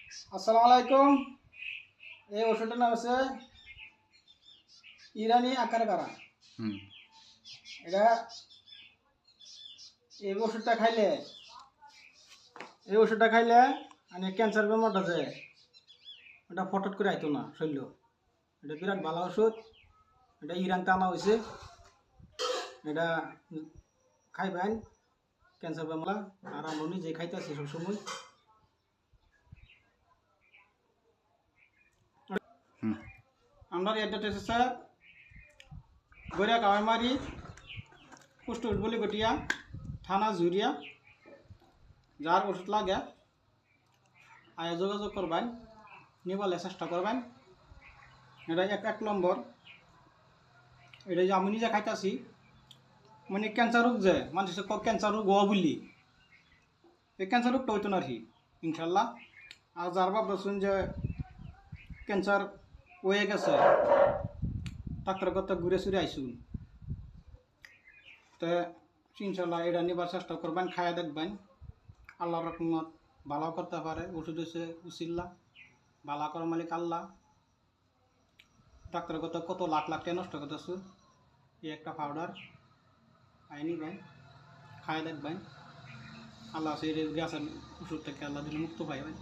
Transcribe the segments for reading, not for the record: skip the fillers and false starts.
আসসালামু আলাইকুম। এই ওষুধটার নাম হচ্ছে ইরানি আকার কারা। এটা এই ওষুধটা খাইলে মানে ক্যান্সার বেমারটা যে ওটা ফটট করে আইতো না শরীর। এটা বিরাট ভালো ওষুধ। এটা ইরানতে আনা হয়েছে। এটা খাইবেন ক্যান্সার বেমার। আর আমরা নিজে খাইতেছি সবসময়। আমরা অ্যাড্রেস হচ্ছে বৈরা কামাইমারি, পোস্ট বলি গটিয়া, থানা জুরিয়া। যার ওষুধ লাগে আয় যোগাযোগ করবেন, নিবলে চেষ্টা করবেন। এটা এক নম্বর। এটা যে আমি নিজে খাইতেছি মানে ক্যান্সার রোগ যে মানুষ ক্যান্সার রোগ হওয়া বললি এই ক্যান্সার রোগটা হইতো না আর কি ইনশাল্লাহ। আর যার ভাবতেছেন যে ক্যান্সার হয়ে গেছে ডাক্তার কথা ঘুরে চুরে আইসুন, তো ইনশাল্লাহ এটা নিবার চেষ্টা করবেন, খায়া দেখবেন। আল্লাহর রহমত ভালো করতে পারে। ওষুধ হচ্ছে উসিল্লা, ভালো করার মালিক আল্লাহ। ডাক্তারের কথা কত লাখ লাখ টাকা নষ্ট করতেছে এই একটা পাউডার আই নিবেন, খায় দেখবেন। আল্লাহ সেই গাছের ওষুধ থেকে আল্লাহ দিলে মুক্ত পাইবেন।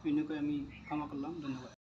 এই নিয়ে আমি ক্ষমা করলাম। ধন্যবাদ।